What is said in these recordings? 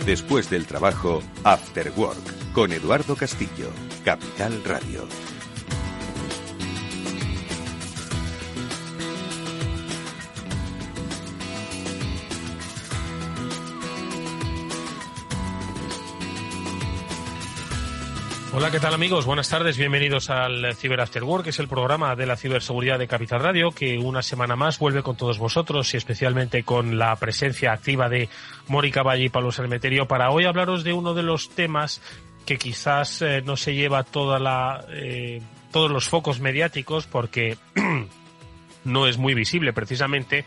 Después del trabajo, After Work, con Eduardo Castillo, Capital Radio. Hola, ¿qué tal amigos? Buenas tardes, bienvenidos al Cyber After Work, que es el programa de la ciberseguridad de Capital Radio, que una semana más vuelve con todos vosotros y especialmente con la presencia activa de Mónica Valle y Pablo Sanemeterio para hoy hablaros de uno de los temas que quizás no se lleva todos los focos mediáticos porque no es muy visible precisamente,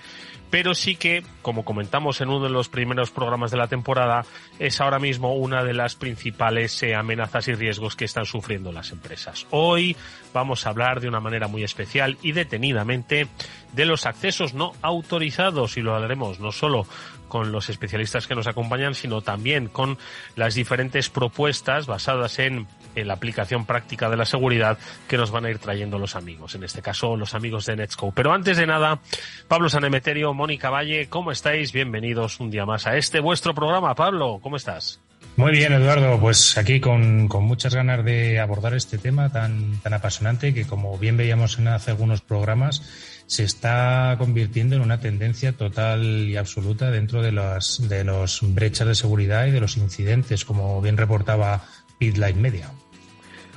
pero sí que, como comentamos en uno de los primeros programas de la temporada, es ahora mismo una de las principales amenazas y riesgos que están sufriendo las empresas. Hoy vamos a hablar de una manera muy especial y detenidamente de los accesos no autorizados, y lo hablaremos no solo con los especialistas que nos acompañan, sino también con las diferentes propuestas basadas en la aplicación práctica de la seguridad que nos van a ir trayendo los amigos, en este caso los amigos de Netscope. Pero antes de nada, Pablo Sanemeterio, Mónica Valle, ¿cómo estáis? Bienvenidos un día más a este vuestro programa. Pablo, ¿cómo estás? Muy bien, Eduardo, pues aquí con muchas ganas de abordar este tema tan apasionante que, como bien veíamos en hace algunos programas, se está convirtiendo en una tendencia total y absoluta dentro de los brechas de seguridad y de los incidentes, como bien reportaba BitLight Media.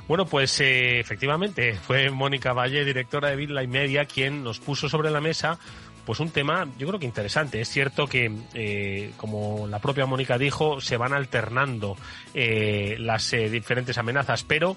Bueno, pues efectivamente fue Mónica Valle, directora de BitLight Media, quien nos puso sobre la mesa pues un tema, yo creo que interesante. Es cierto que, como la propia Mónica dijo, se van alternando las diferentes amenazas, pero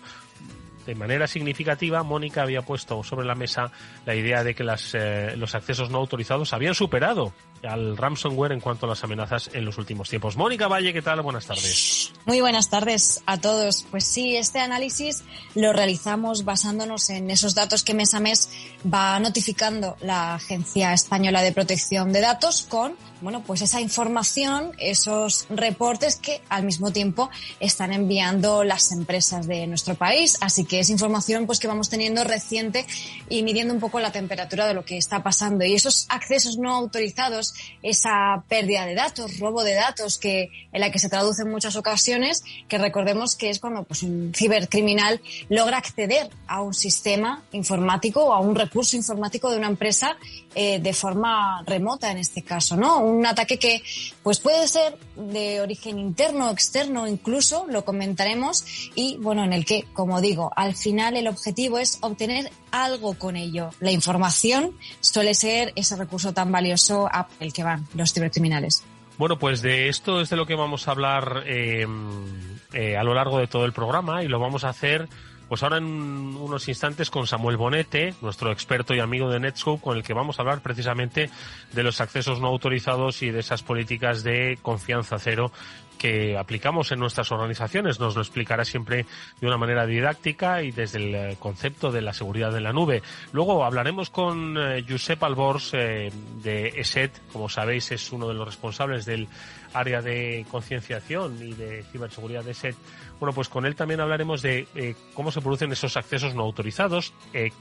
de manera significativa, Mónica había puesto sobre la mesa la idea de que los accesos no autorizados habían superado al ransomware en cuanto a las amenazas en los últimos tiempos. Mónica Valle, ¿qué tal? Buenas tardes. Muy buenas tardes a todos. Pues sí, este análisis lo realizamos basándonos en esos datos que mes a mes va notificando la Agencia Española de Protección de Datos con, bueno, pues esa información, esos reportes que al mismo tiempo están enviando las empresas de nuestro país. Así que es información pues que vamos teniendo reciente y midiendo un poco la temperatura de lo que está pasando. Y esos accesos no autorizados, esa pérdida de datos, robo de datos, en la que se traduce en muchas ocasiones, que recordemos que es cuando pues un cibercriminal logra acceder a un sistema informático o a un recurso informático de una empresa de forma remota, en este caso, ¿no? Un ataque que pues puede ser de origen interno o externo, incluso lo comentaremos, y bueno, en el que, como digo, al final el objetivo es obtener algo con ello. La información suele ser ese recurso tan valioso a el que van los cibercriminales. Bueno, pues de esto es de lo que vamos a hablar a lo largo de todo el programa, y lo vamos a hacer pues ahora en unos instantes con Samuel Bonete, nuestro experto y amigo de Netscope, con el que vamos a hablar precisamente de los accesos no autorizados y de esas políticas de confianza cero que aplicamos en nuestras organizaciones. Nos lo explicará siempre de una manera didáctica y desde el concepto de la seguridad en la nube. Luego hablaremos con Josep Albors de ESET. Como sabéis, es uno de los responsables del área de concienciación y de ciberseguridad de ESET. Bueno, pues con él también hablaremos de cómo se producen esos accesos no autorizados,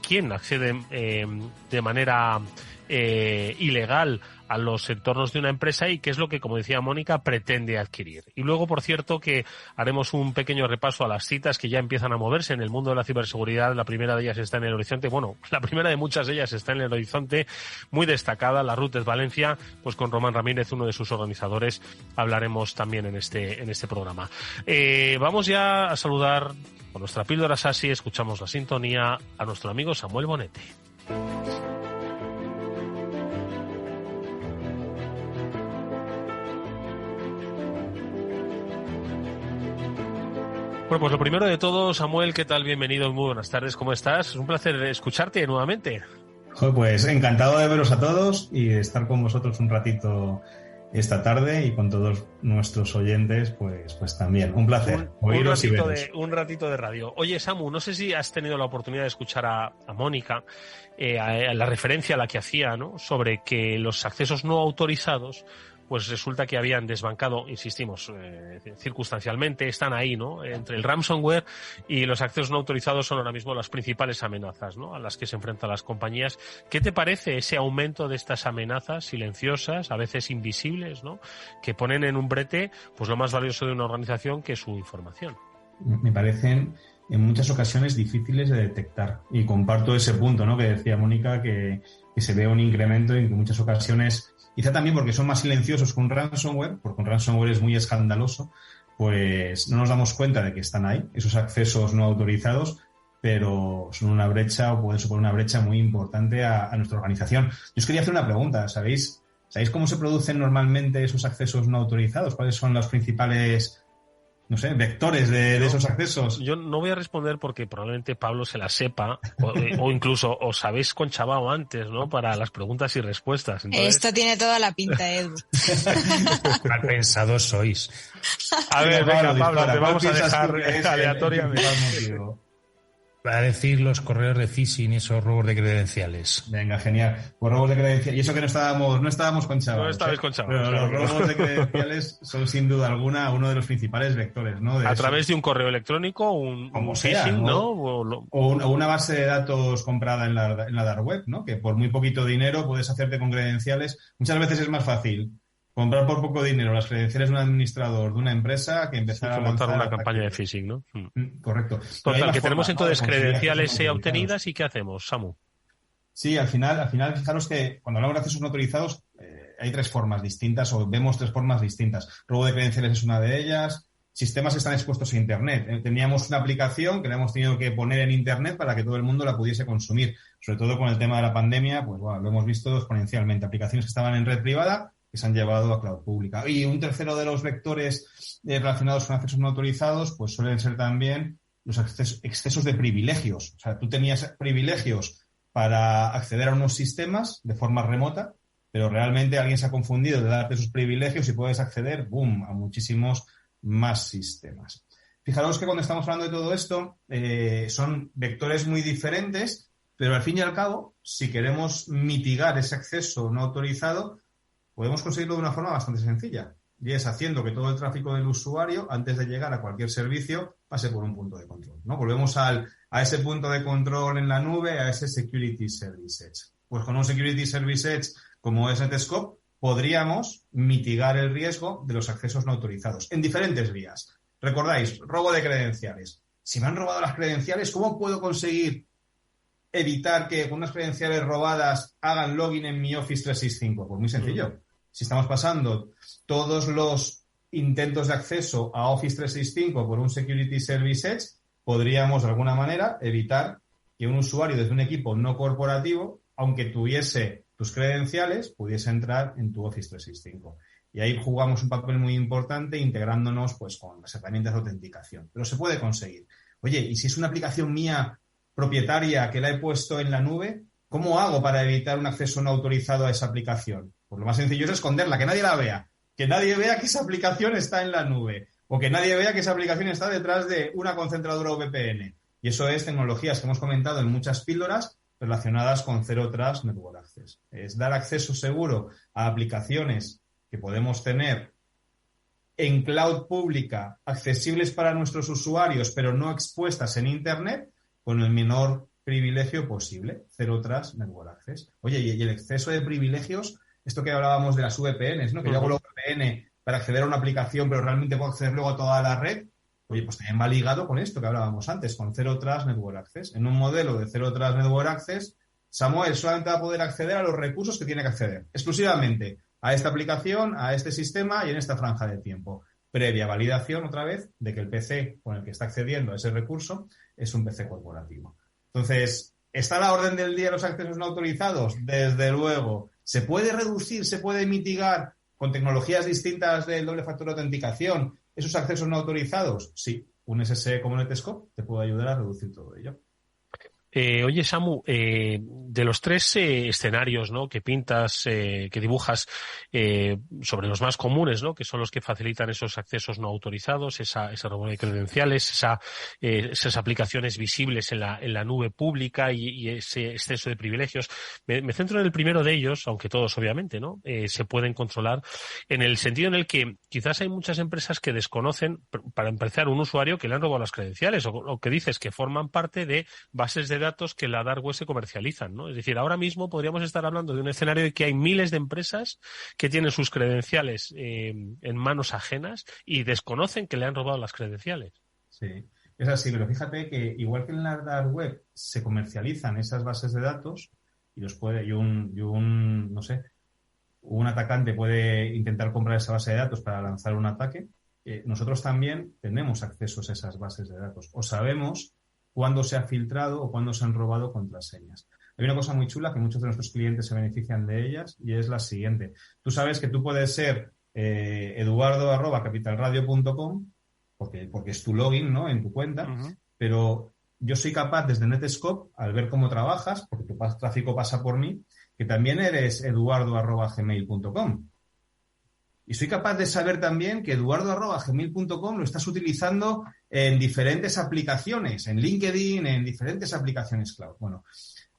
quién accede de manera ilegal a los entornos de una empresa y qué es lo que, como decía Mónica, pretende adquirir. Y luego, por cierto, que haremos un pequeño repaso a las citas que ya empiezan a moverse en el mundo de la ciberseguridad. La primera de ellas está en el horizonte, bueno, la primera de muchas de ellas está en el horizonte, muy destacada, la RUT es Valencia, pues con Román Ramírez, uno de sus organizadores, hablaremos también en este programa. Vamos ya a saludar con nuestra píldora SASI, escuchamos la sintonía a nuestro amigo Samuel Bonete. Bueno, pues lo primero de todo, Samuel, ¿qué tal? Bienvenido, muy buenas tardes, ¿cómo estás? Es un placer escucharte nuevamente. Pues encantado de veros a todos y estar con vosotros un ratito esta tarde y con todos nuestros oyentes, pues también. Un placer oíros y veros. Un ratito de radio. Oye, Samu, no sé si has tenido la oportunidad de escuchar a Mónica, a la referencia a la que hacía, ¿no?, sobre que los accesos no autorizados pues resulta que habían desbancado, insistimos, circunstancialmente, están ahí, ¿no? Entre el ransomware y los accesos no autorizados son ahora mismo las principales amenazas, ¿no?, a las que se enfrentan las compañías. ¿Qué te parece ese aumento de estas amenazas silenciosas, a veces invisibles, ¿no?, que ponen en un brete pues lo más valioso de una organización, que es su información? Me parecen en muchas ocasiones difíciles de detectar, y comparto ese punto, ¿no?, que decía Mónica, que se ve un incremento y que en muchas ocasiones, quizá también porque son más silenciosos que un ransomware, porque un ransomware es muy escandaloso, pues no nos damos cuenta de que están ahí, esos accesos no autorizados, pero son una brecha, o pueden suponer una brecha muy importante a nuestra organización. Yo os quería hacer una pregunta, ¿sabéis cómo se producen normalmente esos accesos no autorizados? ¿Cuáles son los principales, no sé, vectores de esos accesos? Yo no voy a responder porque probablemente Pablo se la sepa, o incluso os habéis conchabado antes, ¿no?, para las preguntas y respuestas. Entonces... Esto tiene toda la pinta, Edu. Mal pensados sois. A ver, venga, Pablo, te vamos a dejar aleatoriamente. Va a decir los correos de phishing y esos robos de credenciales. Venga, genial. Pues robos de credenciales. Y eso que no estábamos con chavales. No estabais con chavales. Pero los robos de credenciales son sin duda alguna uno de los principales vectores, ¿no? A través de un correo electrónico, un phishing, ¿no? O una base de datos comprada en la dark web, ¿no? Que por muy poquito dinero puedes hacerte con credenciales. Muchas veces es más fácil comprar por poco dinero las credenciales de un administrador de una empresa que empezar a montar una campaña de phishing, ¿no? Correcto. Total, que tenemos entonces credenciales autorizadas, ¿y qué hacemos, Samu? Sí, al final, fijaros que cuando hablamos de accesos no autorizados hay tres formas distintas, o vemos tres formas distintas. Robo de credenciales es una de ellas. Sistemas que están expuestos a Internet. Teníamos una aplicación que la hemos tenido que poner en Internet para que todo el mundo la pudiese consumir. Sobre todo con el tema de la pandemia, pues bueno, lo hemos visto exponencialmente. Aplicaciones que estaban en red privada que se han llevado a cloud pública. Y un tercero de los vectores relacionados con accesos no autorizados, pues suelen ser también los excesos de privilegios. O sea, tú tenías privilegios para acceder a unos sistemas de forma remota, pero realmente alguien se ha confundido de darte esos privilegios y puedes acceder, ¡boom!, a muchísimos más sistemas. Fijaros que cuando estamos hablando de todo esto, son vectores muy diferentes, pero al fin y al cabo, si queremos mitigar ese acceso no autorizado, podemos conseguirlo de una forma bastante sencilla, y es haciendo que todo el tráfico del usuario, antes de llegar a cualquier servicio, pase por un punto de control, ¿no? Volvemos a ese punto de control en la nube, a ese Security Service Edge. Pues con un Security Service Edge como es Netscope, podríamos mitigar el riesgo de los accesos no autorizados en diferentes vías. Recordáis, robo de credenciales. Si me han robado las credenciales, ¿cómo puedo conseguir evitar que con unas credenciales robadas hagan login en mi Office 365? Pues muy sencillo. Si estamos pasando todos los intentos de acceso a Office 365 por un Security Service Edge, podríamos de alguna manera evitar que un usuario desde un equipo no corporativo, aunque tuviese tus credenciales, pudiese entrar en tu Office 365. Y ahí jugamos un papel muy importante integrándonos pues con las herramientas de autenticación. Pero se puede conseguir. Oye, ¿y si es una aplicación mía propietaria que la he puesto en la nube, cómo hago para evitar un acceso no autorizado a esa aplicación? Pues lo más sencillo es esconderla, que nadie la vea. Que nadie vea que esa aplicación está en la nube. O que nadie vea que esa aplicación está detrás de una concentradora VPN. Y eso es tecnologías que hemos comentado en muchas píldoras relacionadas con Zero Trust Network Access. Es dar acceso seguro a aplicaciones que podemos tener en cloud pública, accesibles para nuestros usuarios, pero no expuestas en Internet, con el menor privilegio posible. Zero Trust Network Access. Oye, y el exceso de privilegios, esto que hablábamos de las VPNs, ¿no? Que yo hago la VPN para acceder a una aplicación, pero realmente puedo acceder luego a toda la red. Oye, pues también va ligado con esto que hablábamos antes, con Zero Trust Network Access. En un modelo de Zero Trust Network Access, Samuel solamente va a poder acceder a los recursos que tiene que acceder, exclusivamente a esta aplicación, a este sistema y en esta franja de tiempo. Previa validación, otra vez, de que el PC con el que está accediendo a ese recurso es un PC corporativo. Entonces, ¿está a la orden del día los accesos no autorizados? Desde luego. ¿Se puede reducir, se puede mitigar con tecnologías distintas del doble factor de autenticación esos accesos no autorizados? Sí. Un SSE como Netscope te puede ayudar a reducir todo ello. Oye, Samu, de los 3 escenarios, ¿no?, que pintas, que dibujas, sobre los más comunes, ¿no?, que son los que facilitan esos accesos no autorizados, ese robo de credenciales, esas aplicaciones visibles en la nube pública y ese exceso de privilegios. Me centro en el primero de ellos, aunque todos obviamente, ¿no?, se pueden controlar, en el sentido en el que quizás hay muchas empresas que desconocen, para empezar, un usuario que le han robado las credenciales, o que dices que forman parte de bases de datos que la dark web se comercializan, ¿no? Es decir, ahora mismo podríamos estar hablando de un escenario de que hay miles de empresas que tienen sus credenciales en manos ajenas y desconocen que le han robado las credenciales. Sí, es así, pero fíjate que igual que en la dark web se comercializan esas bases de datos y un atacante puede intentar comprar esa base de datos para lanzar un ataque, nosotros también tenemos acceso a esas bases de datos o sabemos cuándo se ha filtrado o cuándo se han robado contraseñas. Hay una cosa muy chula que muchos de nuestros clientes se benefician de ellas y es la siguiente. Tú sabes que tú puedes ser eduardo@capitalradio.com porque es tu login, ¿no?, en tu cuenta, pero yo soy capaz desde Netscope, al ver cómo trabajas, porque tu tráfico pasa por mí, que también eres eduardo@gmail.com. Y soy capaz de saber también que eduardo@gmail.com lo estás utilizando en diferentes aplicaciones, en LinkedIn, en diferentes aplicaciones cloud. Bueno,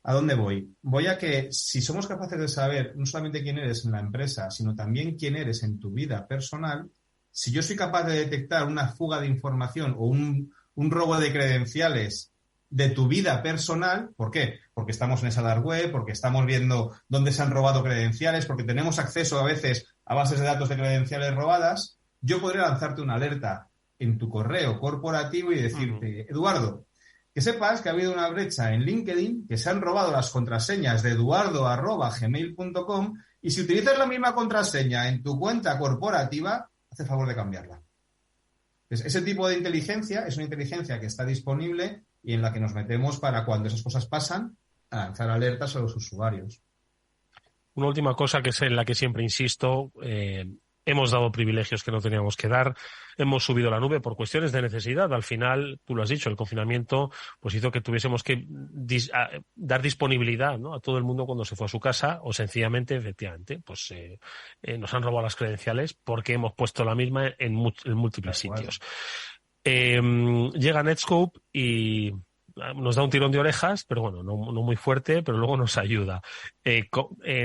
¿a dónde voy? Voy a que si somos capaces de saber no solamente quién eres en la empresa, sino también quién eres en tu vida personal, si yo soy capaz de detectar una fuga de información o un robo de credenciales de tu vida personal, ¿por qué? Porque estamos en esa dark web, porque estamos viendo dónde se han robado credenciales, porque tenemos acceso a veces a bases de datos de credenciales robadas, yo podría lanzarte una alerta en tu correo corporativo y decirte, Eduardo, que sepas que ha habido una brecha en LinkedIn, que se han robado las contraseñas de eduardo@gmail.com y si utilizas la misma contraseña en tu cuenta corporativa, haz el favor de cambiarla. Entonces, ese tipo de inteligencia es una inteligencia que está disponible y en la que nos metemos para cuando esas cosas pasan, a lanzar alertas a los usuarios. Una última cosa que es en la que siempre insisto, hemos dado privilegios que no teníamos que dar, hemos subido la nube por cuestiones de necesidad. Al final, tú lo has dicho, el confinamiento pues hizo que tuviésemos que dar disponibilidad, ¿no?, a todo el mundo cuando se fue a su casa o sencillamente, efectivamente, pues nos han robado las credenciales porque hemos puesto la misma en múltiples sitios. Llega Netscope y nos da un tirón de orejas, pero bueno, no muy fuerte, pero luego nos ayuda.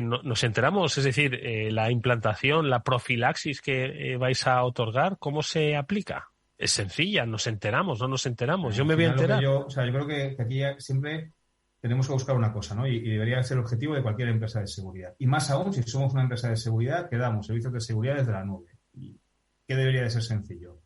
Nos enteramos, es decir, la implantación, la profilaxis que vais a otorgar, ¿cómo se aplica? Es sencilla, nos enteramos, no nos enteramos. Yo me voy a enterar. Yo creo que aquí siempre tenemos que buscar una cosa, ¿no? Y debería ser el objetivo de cualquier empresa de seguridad. Y más aún, si somos una empresa de seguridad, que damos servicios de seguridad desde la nube. ¿Y qué debería de ser sencillo?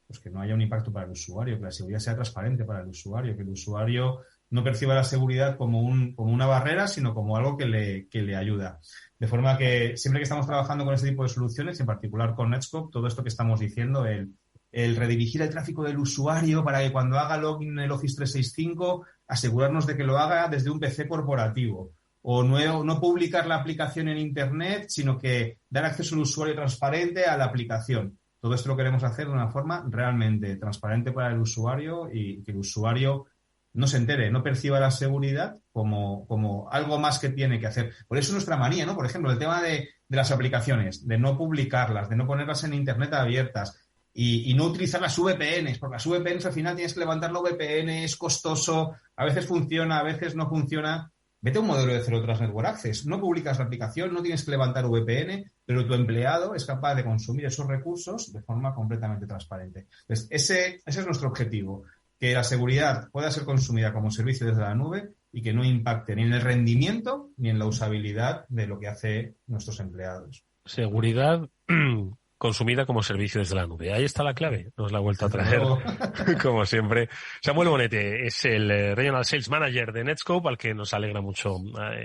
Pues que no haya un impacto para el usuario, que la seguridad sea transparente para el usuario, que el usuario no perciba la seguridad como una barrera, sino como algo que le ayuda. De forma que siempre que estamos trabajando con este tipo de soluciones, en particular con Netscope, todo esto que estamos diciendo, el redirigir el tráfico del usuario para que cuando haga login en el Office 365, asegurarnos de que lo haga desde un PC corporativo. O no publicar la aplicación en Internet, sino que dar acceso al usuario transparente a la aplicación. Todo esto lo queremos hacer de una forma realmente transparente para el usuario y que el usuario no se entere, no perciba la seguridad como algo más que tiene que hacer. Por eso nuestra manía, ¿no? Por ejemplo, el tema de las aplicaciones, de no publicarlas, de no ponerlas en Internet abiertas y no utilizar las VPNs, porque las VPNs al final tienes que levantar la VPN, es costoso, a veces funciona, a veces no funciona. Vete a un modelo de Zero Trust Network Access. No publicas la aplicación, no tienes que levantar VPN, pero tu empleado es capaz de consumir esos recursos de forma completamente transparente. Entonces, ese es nuestro objetivo, que la seguridad pueda ser consumida como servicio desde la nube y que no impacte ni en el rendimiento ni en la usabilidad de lo que hacen nuestros empleados. Seguridad consumida como servicio desde la nube. Ahí está la clave. Nos la ha vuelto a traer, como siempre. Samuel Bonete es el Regional Sales Manager de Netscope, al que nos alegra mucho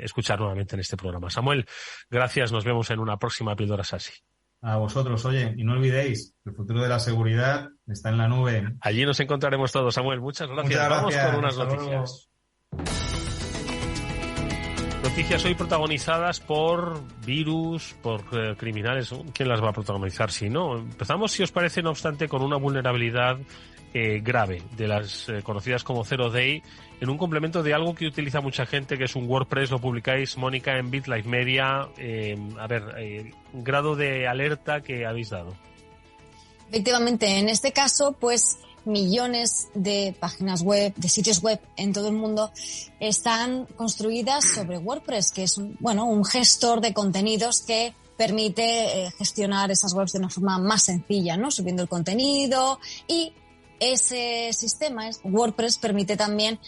escuchar nuevamente en este programa. Samuel, gracias. Nos vemos en una próxima Píldora SASI. A vosotros, oye, y no olvidéis, el futuro de la seguridad está en la nube. Allí nos encontraremos todos, Samuel. Muchas gracias. Vamos con unas noticias. Noticias hoy protagonizadas por virus, por criminales. ¿Quién las va a protagonizar si no? Empezamos, si os parece, no obstante, con una vulnerabilidad grave, de las conocidas como Zero Day, en un complemento de algo que utiliza mucha gente, que es un WordPress. Lo publicáis, Mónica, en BitLife Media. Grado de alerta que habéis dado. Efectivamente, en este caso, pues millones de páginas web, de sitios web en todo el mundo están construidas sobre WordPress, que es un gestor de contenidos que permite gestionar esas webs de una forma más sencilla, ¿no? Subiendo el contenido, y ese sistema, WordPress, permite también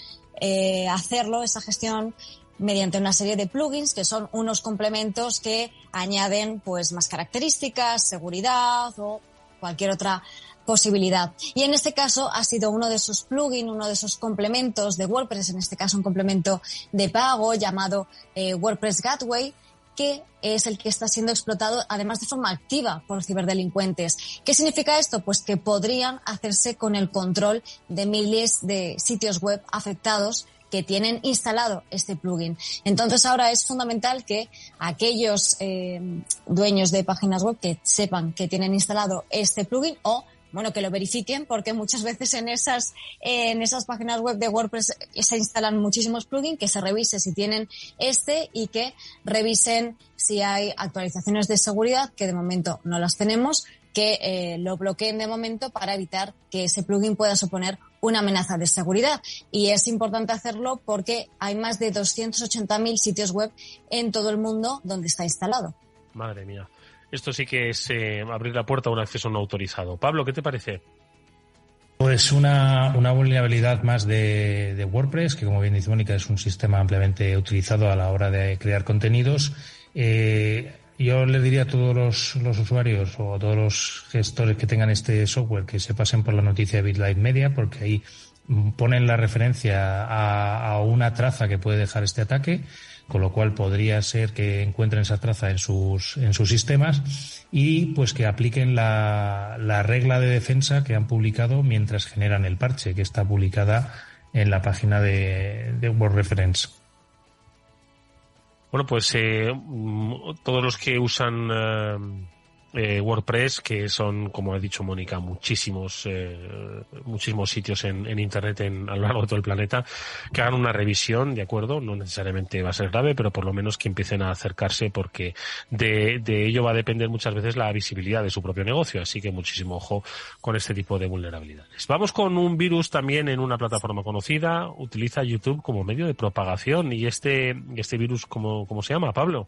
hacerlo, esa gestión, mediante una serie de plugins que son unos complementos que añaden pues más características, seguridad o cualquier otra posibilidad. Y en este caso ha sido uno de esos plugins, uno de esos complementos de WordPress, en este caso un complemento de pago llamado WordPress Gateway, que es el que está siendo explotado además de forma activa por ciberdelincuentes. ¿Qué significa esto? Pues que podrían hacerse con el control de miles de sitios web afectados que tienen instalado este plugin. Entonces ahora es fundamental que aquellos dueños de páginas web que sepan que tienen instalado este plugin, o que lo verifiquen, porque muchas veces en esas páginas web de WordPress se instalan muchísimos plugins, que se revise si tienen y que revisen si hay actualizaciones de seguridad, que de momento no las tenemos, que lo bloqueen de momento para evitar que ese plugin pueda suponer una amenaza de seguridad. Y es importante hacerlo porque hay más de 280.000 sitios web en todo el mundo donde está instalado. Madre mía. Esto sí que es abrir la puerta a un acceso no autorizado. Pablo, ¿qué te parece? Pues una vulnerabilidad más de WordPress, que como bien dice Mónica, es un sistema ampliamente utilizado a la hora de crear contenidos. Yo le diría a todos los usuarios o a todos los gestores que tengan este software que se pasen por la noticia de BitLife Media, porque ahí ponen la referencia a una traza que puede dejar este ataque, con lo cual podría ser que encuentren esa traza en sus sistemas y pues que apliquen la regla de defensa que han publicado mientras generan el parche, que está publicada en la página de WordReference. Bueno, pues todos los que usan WordPress, que son, como ha dicho Mónica, muchísimos sitios en Internet a lo largo de todo el planeta, que hagan una revisión, ¿de acuerdo? No necesariamente va a ser grave, pero por lo menos que empiecen a acercarse, porque de ello va a depender muchas veces la visibilidad de su propio negocio, así que muchísimo ojo con este tipo de vulnerabilidades. Vamos con un virus también en una plataforma conocida, utiliza YouTube como medio de propagación, y este virus, ¿cómo se llama, Pablo?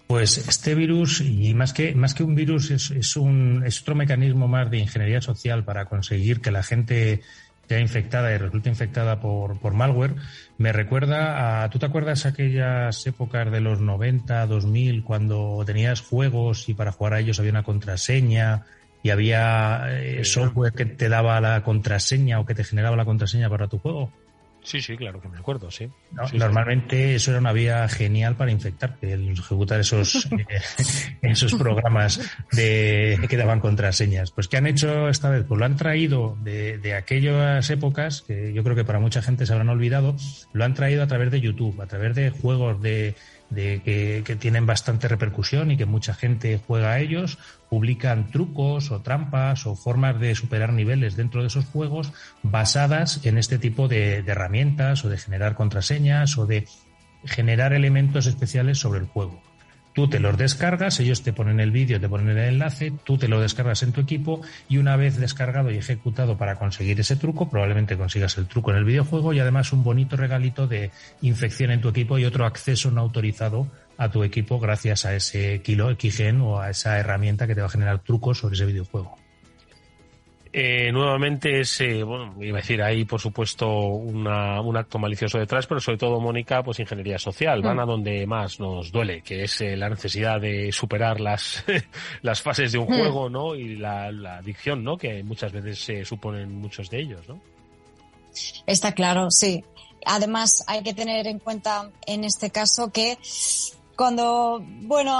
Pues este virus, y más que un virus, es otro mecanismo más de ingeniería social para conseguir que la gente sea infectada y resulte infectada por malware. Me recuerda ¿tú te acuerdas aquellas épocas de los 90, 2000, cuando tenías juegos y para jugar a ellos había una contraseña y había software que te daba la contraseña o que te generaba la contraseña para tu juego? Sí, claro que me acuerdo, sí. Normalmente eso era una vía genial para infectarte, el ejecutar esos programas que daban contraseñas. Pues ¿qué han hecho esta vez? Pues lo han traído de aquellas épocas, que yo creo que para mucha gente se habrán olvidado, lo han traído a través de YouTube, a través de juegos que tienen bastante repercusión y que mucha gente juega a ellos. Publican trucos o trampas o formas de superar niveles dentro de esos juegos basadas en este tipo de herramientas o de generar contraseñas o de generar elementos especiales sobre el juego. Tú te los descargas, ellos te ponen el vídeo, te ponen el enlace, tú te lo descargas en tu equipo y una vez descargado y ejecutado para conseguir ese truco, probablemente consigas el truco en el videojuego y además un bonito regalito de infección en tu equipo y otro acceso no autorizado a tu equipo gracias a ese keygen o a esa herramienta que te va a generar trucos sobre ese videojuego. Nuevamente iba a decir, hay por supuesto un acto malicioso detrás, pero sobre todo, Mónica, pues ingeniería social. Van a donde más nos duele, que es la necesidad de superar las fases de un juego, ¿no? Y la adicción, ¿no? Que muchas veces suponen muchos de ellos, ¿no? Está claro, sí. Además, hay que tener en cuenta en este caso que cuando,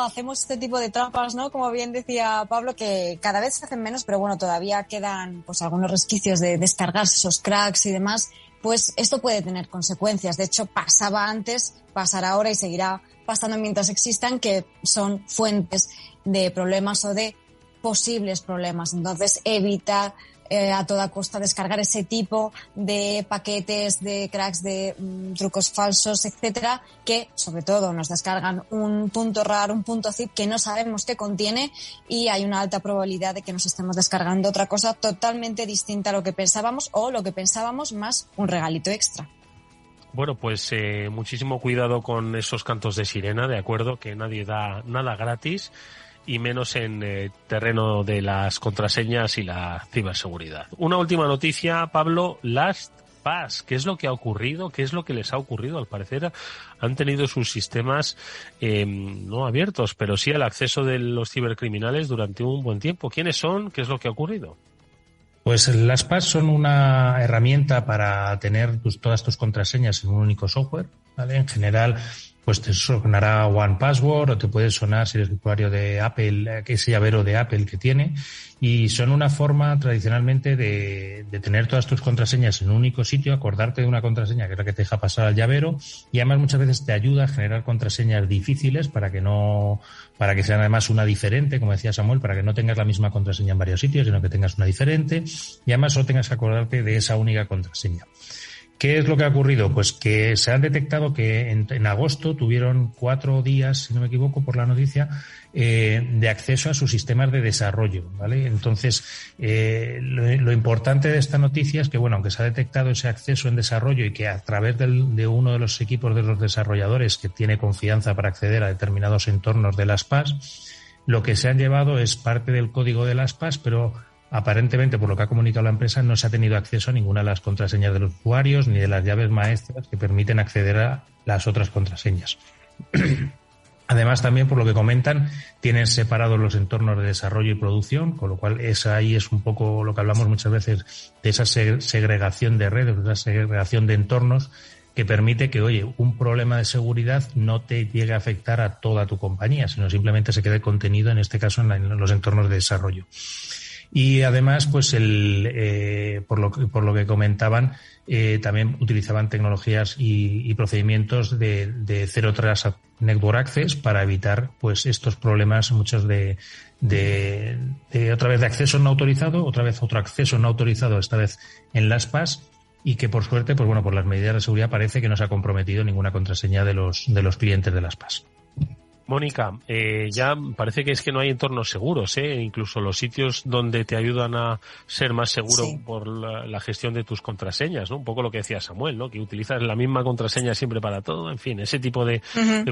hacemos este tipo de trampas, ¿no? Como bien decía Pablo, que cada vez se hacen menos, pero todavía quedan pues algunos resquicios de descargarse esos cracks y demás, pues esto puede tener consecuencias. De hecho, pasaba antes, pasará ahora y seguirá pasando mientras existan, que son fuentes de problemas o de posibles problemas. Entonces, evitar a toda costa descargar ese tipo de paquetes, de cracks, de trucos falsos, etcétera, que sobre todo nos descargan un .rar, un .zip que no sabemos qué contiene, y hay una alta probabilidad de que nos estemos descargando otra cosa totalmente distinta a lo que pensábamos, o lo que pensábamos más un regalito extra. Bueno, pues muchísimo cuidado con esos cantos de sirena, de acuerdo, que nadie da nada gratis, y menos en terreno de las contraseñas y la ciberseguridad. Una última noticia, Pablo, LastPass. ¿Qué es lo que ha ocurrido? ¿Qué es lo que les ha ocurrido? Al parecer han tenido sus sistemas no abiertos, pero sí al acceso de los cibercriminales durante un buen tiempo. ¿Quiénes son? ¿Qué es lo que ha ocurrido? Pues LastPass son una herramienta para tener todas tus contraseñas en un único software, ¿vale? En general, pues te sonará OnePassword, o te puede sonar, si eres usuario de Apple, ese llavero de Apple que tiene, y son una forma tradicionalmente de tener todas tus contraseñas en un único sitio, acordarte de una contraseña que es la que te deja pasar al llavero, y además muchas veces te ayuda a generar contraseñas difíciles para que sean además una diferente, como decía Samuel, para que no tengas la misma contraseña en varios sitios, sino que tengas una diferente, y además solo tengas que acordarte de esa única contraseña. ¿Qué es lo que ha ocurrido? Pues que se han detectado que en agosto tuvieron 4 días, si no me equivoco por la noticia, de acceso a sus sistemas de desarrollo, ¿vale? Entonces, lo importante de esta noticia es que, bueno, aunque se ha detectado ese acceso en desarrollo y que a través de uno de los equipos de los desarrolladores que tiene confianza para acceder a determinados entornos de LastPass, lo que se han llevado es parte del código de LastPass, pero aparentemente, por lo que ha comunicado la empresa, no se ha tenido acceso a ninguna de las contraseñas de los usuarios ni de las llaves maestras que permiten acceder a las otras contraseñas. Además, también, por lo que comentan, tienen separados los entornos de desarrollo y producción, con lo cual ahí es un poco lo que hablamos muchas veces de esa segregación de redes, de esa segregación de entornos que permite que, oye, un problema de seguridad no te llegue a afectar a toda tu compañía, sino simplemente se quede contenido, en este caso, en los entornos de desarrollo. Y además, pues por lo que comentaban, también utilizaban tecnologías y procedimientos de Zero Trust Network Access para evitar pues estos problemas, muchos de otra vez de acceso no autorizado, otra vez otro acceso no autorizado, esta vez en LastPass, y que por suerte, pues bueno, por las medidas de seguridad parece que no se ha comprometido ninguna contraseña de los clientes de LastPass. Mónica, ya parece que es que no hay entornos seguros, incluso los sitios donde te ayudan a ser más seguro por la gestión de tus contraseñas, ¿no? Un poco lo que decía Samuel, ¿no? Que utilizas la misma contraseña siempre para todo, en fin, ese tipo de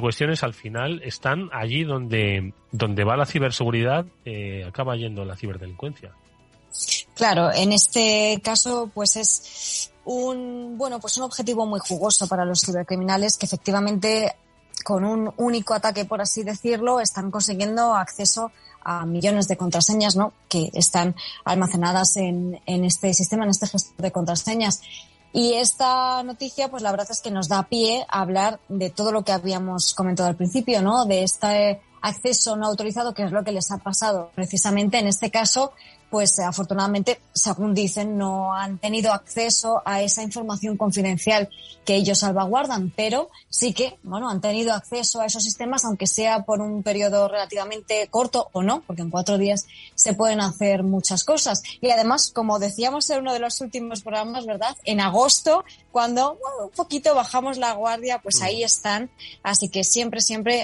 cuestiones al final están allí donde va la ciberseguridad, acaba yendo la ciberdelincuencia. Claro, en este caso pues es un objetivo muy jugoso para los cibercriminales que efectivamente con un único ataque, por así decirlo, están consiguiendo acceso a millones de contraseñas, ¿no?, que están almacenadas en este sistema, en este gestor de contraseñas. Y esta noticia, pues la verdad es que nos da pie a hablar de todo lo que habíamos comentado al principio, ¿no?, de este acceso no autorizado, que es lo que les ha pasado. Precisamente en este caso, pues afortunadamente, según dicen, no han tenido acceso a esa información confidencial que ellos salvaguardan, pero sí que, bueno, han tenido acceso a esos sistemas, aunque sea por un periodo relativamente corto o no, porque en 4 días se pueden hacer muchas cosas. Y además, como decíamos en uno de los últimos programas, ¿verdad?, en agosto, cuando un poquito bajamos la guardia, pues ahí están. Así que siempre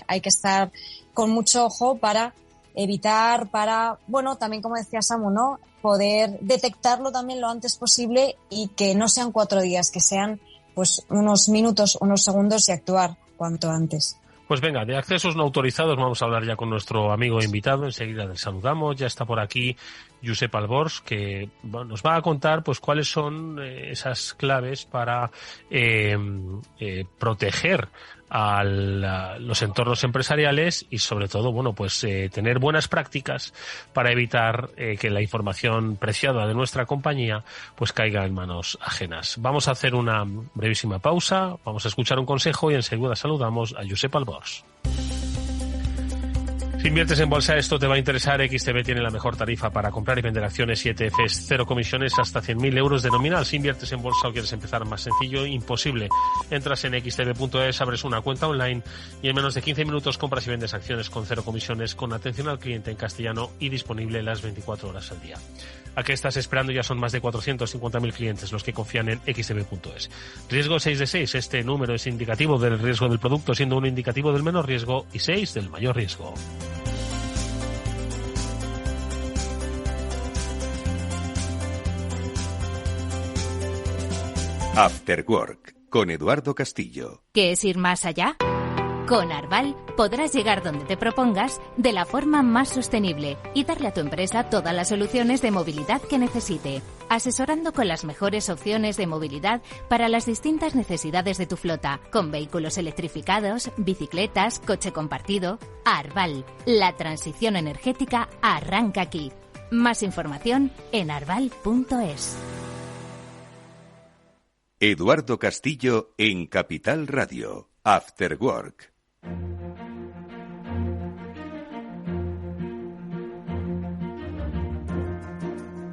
hay que estar con mucho ojo para evitar, también como decía Samu, ¿no?, poder detectarlo también lo antes posible y que no sean 4 días, que sean pues unos minutos, unos segundos y actuar cuanto antes. Pues venga, de accesos no autorizados vamos a hablar ya con nuestro amigo invitado, enseguida le saludamos, ya está por aquí Josep Albors, que nos va a contar pues cuáles son esas claves para proteger a los entornos empresariales y sobre todo, tener buenas prácticas para evitar que la información preciada de nuestra compañía pues caiga en manos ajenas. Vamos a hacer una brevísima pausa, vamos a escuchar un consejo y enseguida saludamos a Josep Albors. Si inviertes en bolsa, esto te va a interesar. XTB tiene la mejor tarifa para comprar y vender acciones y ETFs, 0 comisiones hasta 100.000 euros de nominal. Si inviertes en bolsa o quieres empezar más sencillo, imposible. Entras en xtb.es, abres una cuenta online y en menos de 15 minutos compras y vendes acciones con 0 comisiones, con atención al cliente en castellano y disponible las 24 horas al día. ¿A qué estás esperando? Ya son más de 450.000 clientes los que confían en xtb.es. Riesgo 6 de 6. Este número es indicativo del riesgo del producto, siendo un indicativo del menor riesgo y 6 del mayor riesgo. After Work, con Eduardo Castillo. ¿Qué es ir más allá? Con Arval podrás llegar donde te propongas de la forma más sostenible y darle a tu empresa todas las soluciones de movilidad que necesite, asesorando con las mejores opciones de movilidad para las distintas necesidades de tu flota, con vehículos electrificados, bicicletas, coche compartido. Arval, la transición energética arranca aquí. Más información en arval.es. Eduardo Castillo en Capital Radio. After Work.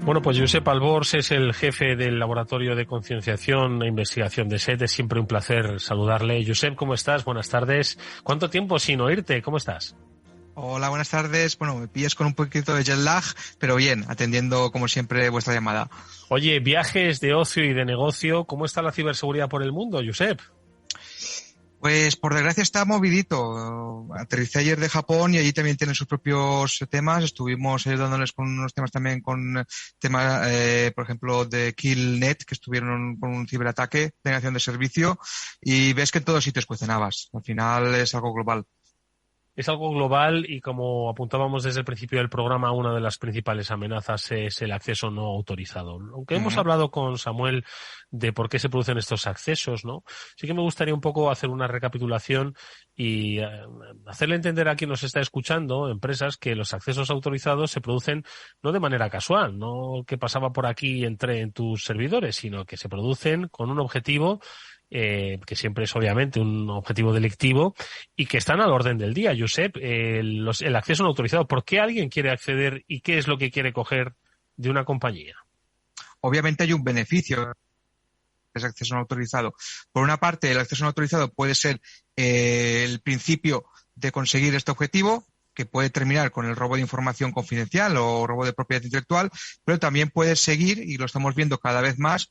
Bueno, pues Josep Albors es el jefe del Laboratorio de Concienciación e Investigación de SET. Es siempre un placer saludarle. Josep, ¿cómo estás? Buenas tardes. ¿Cuánto tiempo sin oírte? ¿Cómo estás? Hola, buenas tardes. Bueno, me pillas con un poquito de jet lag, pero bien, atendiendo como siempre vuestra llamada. Oye, viajes de ocio y de negocio, ¿cómo está la ciberseguridad por el mundo, Josep? Pues por desgracia está movidito. Aterricé ayer de Japón y allí también tienen sus propios temas. Estuvimos ayudándoles con unos temas también, con temas, por ejemplo, de Killnet, que estuvieron con un ciberataque de negación de servicio, y ves que en todos sitios cuecen habas. Al final es algo global. Es algo global y, como apuntábamos desde el principio del programa, una de las principales amenazas es el acceso no autorizado. Aunque hemos hablado con Samuel de por qué se producen estos accesos, ¿no? Sí que me gustaría un poco hacer una recapitulación y hacerle entender a quien nos está escuchando, empresas, que los accesos autorizados se producen no de manera casual, no que pasaba por aquí y entré en tus servidores, sino que se producen con un objetivo que siempre es obviamente un objetivo delictivo y que están al orden del día. Josep, el acceso no autorizado, ¿por qué alguien quiere acceder y qué es lo que quiere coger de una compañía? Obviamente hay un beneficio de ese acceso no autorizado. Por una parte, el acceso no autorizado puede ser el principio de conseguir este objetivo, que puede terminar con el robo de información confidencial o robo de propiedad intelectual, pero también puede seguir, y lo estamos viendo cada vez más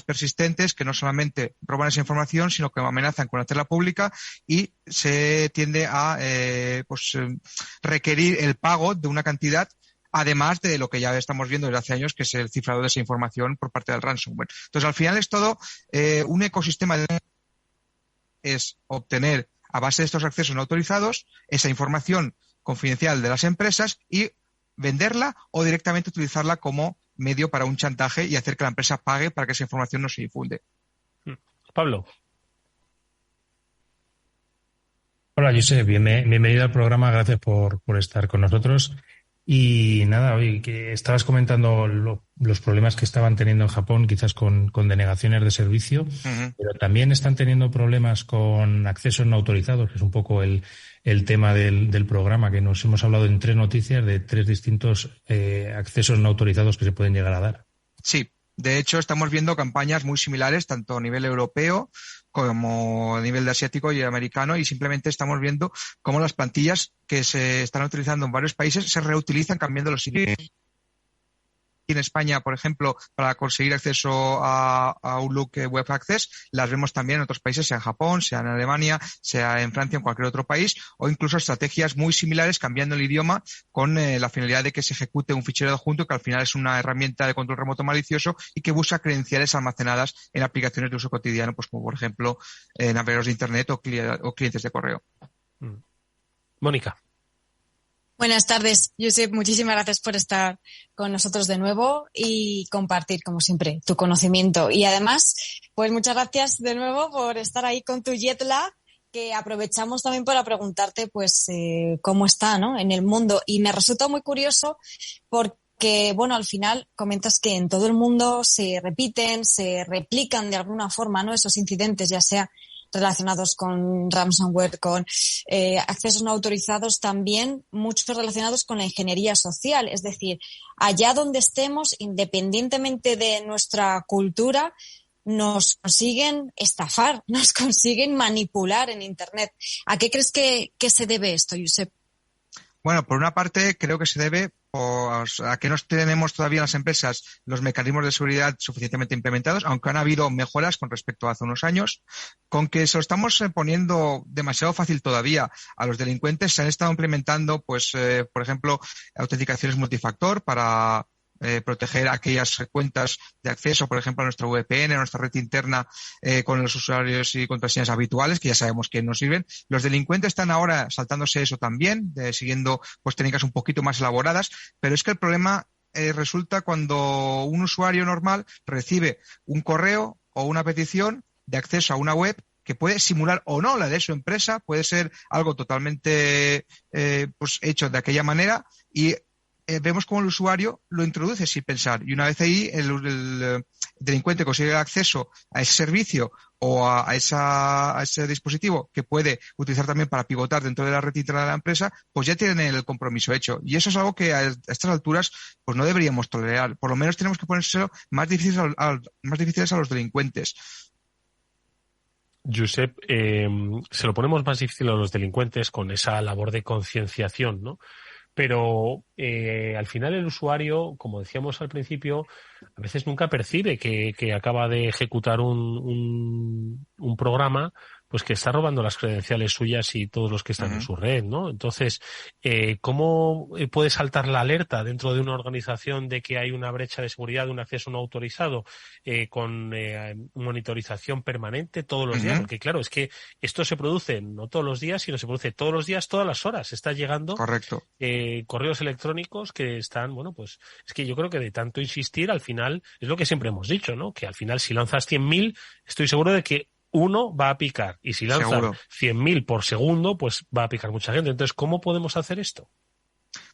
persistentes, que no solamente roban esa información, sino que amenazan con hacerla pública, y se tiende a requerir el pago de una cantidad, además de lo que ya estamos viendo desde hace años, que es el cifrado de esa información por parte del ransomware. Entonces, al final es todo un ecosistema es obtener, a base de estos accesos no autorizados, esa información confidencial de las empresas y venderla o directamente utilizarla como medio para un chantaje y hacer que la empresa pague para que esa información no se difunde. Pablo. Hola, Josep, bienvenido al programa, gracias por estar con nosotros. Y nada, hoy que estabas comentando los problemas que estaban teniendo en Japón, quizás con denegaciones de servicio, pero también están teniendo problemas con accesos no autorizados, que es un poco el tema del programa, que nos hemos hablado en 3 noticias de 3 distintos accesos no autorizados que se pueden llegar a dar. Sí, de hecho estamos viendo campañas muy similares, tanto a nivel europeo como a nivel de asiático y americano, y simplemente estamos viendo cómo las plantillas que se están utilizando en varios países se reutilizan cambiando los sitios. En España, por ejemplo, para conseguir acceso a Outlook Web Access, las vemos también en otros países, sea en Japón, sea en Alemania, sea en Francia, en cualquier otro país, o incluso estrategias muy similares cambiando el idioma con la finalidad de que se ejecute un fichero adjunto, que al final es una herramienta de control remoto malicioso y que busca credenciales almacenadas en aplicaciones de uso cotidiano, pues como por ejemplo navegadores de Internet o clientes de correo. Mónica. Buenas tardes, Josep. Muchísimas gracias por estar con nosotros de nuevo y compartir, como siempre, tu conocimiento. Y además, pues muchas gracias de nuevo por estar ahí con tu jet lag, que aprovechamos también para preguntarte, pues, cómo está, ¿no?, en el mundo. Y me resulta muy curioso porque, bueno, al final comentas que en todo el mundo se repiten, se replican de alguna forma, ¿no?, esos incidentes, ya sea relacionados con ransomware, con accesos no autorizados, también muchos relacionados con la ingeniería social. Es decir, allá donde estemos, independientemente de nuestra cultura, nos consiguen estafar, nos consiguen manipular en Internet. ¿A qué crees que se debe esto, Josep? Bueno, por una parte creo que se debe a que no tenemos todavía en las empresas los mecanismos de seguridad suficientemente implementados, aunque han habido mejoras con respecto a hace unos años, con que se lo estamos poniendo demasiado fácil todavía a los delincuentes. Se han estado implementando, pues, por ejemplo, autenticaciones multifactor para proteger aquellas cuentas de acceso, por ejemplo, a nuestra VPN, a nuestra red interna, con los usuarios y contraseñas habituales, que ya sabemos que no sirven. Los delincuentes están ahora saltándose eso también, siguiendo pues técnicas un poquito más elaboradas, pero es que el problema resulta cuando un usuario normal recibe un correo o una petición de acceso a una web que puede simular o no la de su empresa, puede ser algo totalmente pues hecho de aquella manera, y vemos cómo el usuario lo introduce sin pensar. Y una vez ahí el delincuente consigue acceso a ese servicio o a ese dispositivo que puede utilizar también para pivotar dentro de la red interna de la empresa, pues ya tienen el compromiso hecho. Y eso es algo que a estas alturas pues no deberíamos tolerar. Por lo menos tenemos que ponérselo más difíciles a los delincuentes. Josep, se lo ponemos más difícil a los delincuentes con esa labor de concienciación, ¿no? Pero al final el usuario, como decíamos al principio, a veces nunca percibe que acaba de ejecutar un programa pues que está robando las credenciales suyas y todos los que están en su red, ¿no? Entonces, ¿cómo puede saltar la alerta dentro de una organización de que hay una brecha de seguridad, de un acceso no autorizado, con monitorización permanente todos los días? Porque claro, es que esto se produce no todos los días, sino se produce todos los días, todas las horas. Está llegando correos electrónicos que están, bueno, pues es que yo creo que de tanto insistir, al final, es lo que siempre hemos dicho, ¿no? Que al final si lanzas 100.000, estoy seguro de que uno va a picar, y si lanzan 100.000 por segundo, pues va a picar mucha gente. Entonces, ¿cómo podemos hacer esto?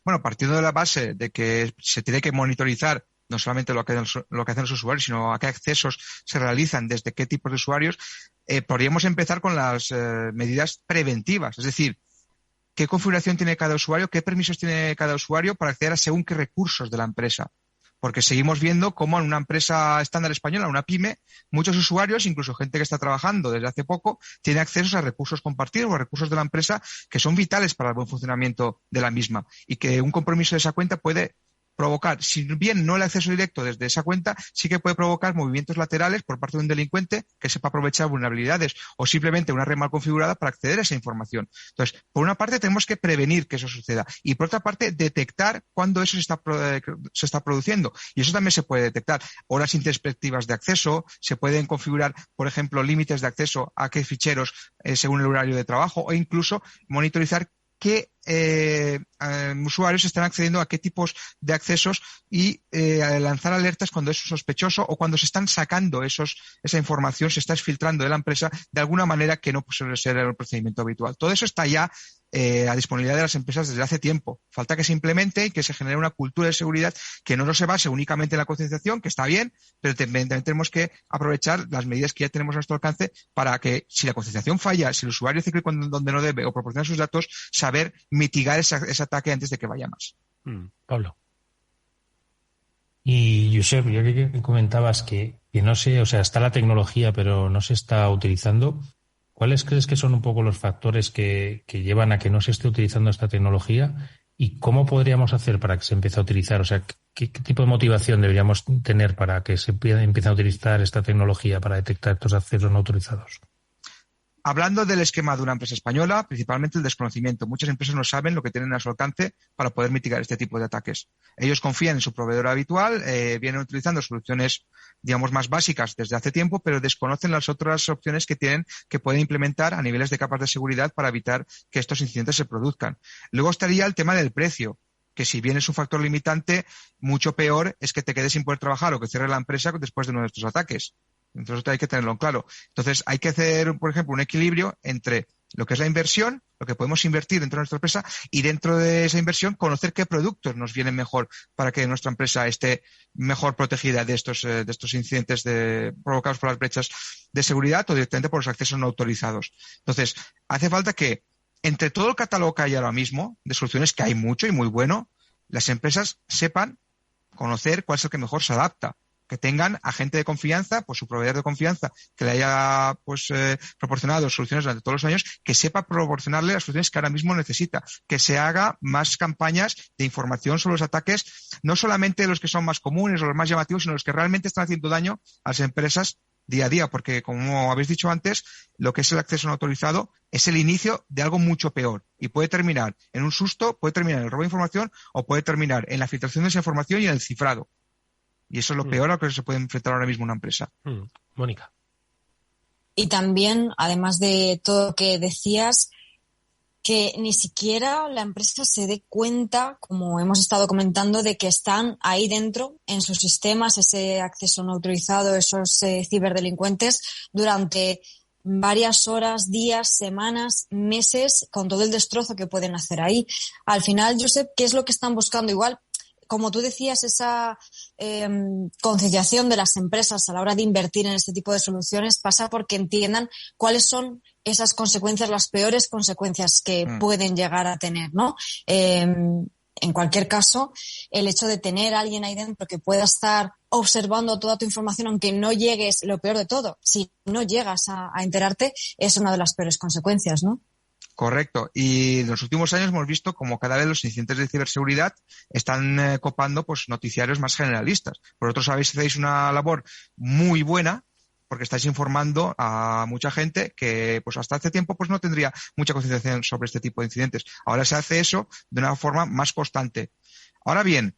Bueno, partiendo de la base de que se tiene que monitorizar no solamente lo que hacen los usuarios, sino a qué accesos se realizan, desde qué tipos de usuarios, podríamos empezar con las medidas preventivas, es decir, qué configuración tiene cada usuario, qué permisos tiene cada usuario para acceder a según qué recursos de la empresa. Porque seguimos viendo cómo en una empresa estándar española, una pyme, muchos usuarios, incluso gente que está trabajando desde hace poco, tiene acceso a recursos compartidos o a recursos de la empresa que son vitales para el buen funcionamiento de la misma, y que un compromiso de esa cuenta puede provocar, si bien no el acceso directo desde esa cuenta, sí que puede provocar movimientos laterales por parte de un delincuente que sepa aprovechar vulnerabilidades o simplemente una red mal configurada para acceder a esa información. Entonces, por una parte tenemos que prevenir que eso suceda y por otra parte detectar cuándo eso se está produciendo, y eso también se puede detectar. Horas introspectivas de acceso, se pueden configurar, por ejemplo, límites de acceso a qué ficheros según el horario de trabajo, o incluso monitorizar qué usuarios están accediendo a qué tipos de accesos y lanzar alertas cuando es sospechoso o cuando se están sacando esa información, se está filtrando de la empresa de alguna manera que no suele ser el procedimiento habitual. Todo eso está ya a disponibilidad de las empresas desde hace tiempo. Falta que se implemente y que se genere una cultura de seguridad que no se base únicamente en la concienciación, que está bien, pero también tenemos que aprovechar las medidas que ya tenemos a nuestro alcance para que, si la concienciación falla, si el usuario hace clic donde no debe o proporciona sus datos, saber mitigar ese ataque antes de que vaya más. Pablo. Y Josep, ya que comentabas que no sé, o sea, está la tecnología pero no se está utilizando, ¿cuáles crees que son un poco los factores que llevan a que no se esté utilizando esta tecnología? ¿Y cómo podríamos hacer para que se empiece a utilizar? O sea, ¿qué tipo de motivación deberíamos tener para que se empiece a utilizar esta tecnología para detectar estos accesos no autorizados? Hablando del esquema de una empresa española, principalmente el desconocimiento. Muchas empresas no saben lo que tienen a su alcance para poder mitigar este tipo de ataques. Ellos confían en su proveedor habitual, vienen utilizando soluciones, digamos, más básicas desde hace tiempo, pero desconocen las otras opciones que tienen, que pueden implementar a niveles de capas de seguridad para evitar que estos incidentes se produzcan. Luego estaría el tema del precio, que si bien es un factor limitante, mucho peor es que te quedes sin poder trabajar o que cierre la empresa después de uno de estos ataques. Entonces hay que tenerlo claro. Entonces hay que hacer, por ejemplo, un equilibrio entre lo que es la inversión, lo que podemos invertir dentro de nuestra empresa, y dentro de esa inversión conocer qué productos nos vienen mejor para que nuestra empresa esté mejor protegida de estos incidentes provocados por las brechas de seguridad o directamente por los accesos no autorizados. Entonces, hace falta que entre todo el catálogo que hay ahora mismo de soluciones, que hay mucho y muy bueno, las empresas sepan conocer cuál es el que mejor se adapta. que tengan a gente de confianza, pues su proveedor de confianza, que le haya proporcionado soluciones durante todos los años, que sepa proporcionarle las soluciones que ahora mismo necesita, que se haga más campañas de información sobre los ataques, no solamente los que son más comunes o los más llamativos, sino los que realmente están haciendo daño a las empresas día a día, porque como habéis dicho antes, lo que es el acceso no autorizado es el inicio de algo mucho peor y puede terminar en un susto, puede terminar en el robo de información o puede terminar en la filtración de esa información y en el cifrado. Y eso es lo peor a lo que se puede enfrentar ahora mismo una empresa. Mónica. Y también, además de todo lo que decías, que ni siquiera la empresa se dé cuenta, como hemos estado comentando, de que están ahí dentro, en sus sistemas, ese acceso no autorizado, esos ciberdelincuentes, durante varias horas, días, semanas, meses, con todo el destrozo que pueden hacer ahí. Al final, Josep, ¿qué es lo que están buscando? Igual, como tú decías, esa concienciación de las empresas a la hora de invertir en este tipo de soluciones pasa porque entiendan cuáles son esas consecuencias, las peores consecuencias que pueden llegar a tener, ¿no? En cualquier caso, el hecho de tener a alguien ahí dentro que pueda estar observando toda tu información, aunque no llegues, lo peor de todo, si no llegas a enterarte, es una de las peores consecuencias, ¿no? Correcto. Y en los últimos años hemos visto como cada vez los incidentes de ciberseguridad están copando pues noticiarios más generalistas. Vosotros hacéis una labor muy buena porque estáis informando a mucha gente que pues hasta hace tiempo pues no tendría mucha concienciación sobre este tipo de incidentes. Ahora se hace eso de una forma más constante. Ahora bien,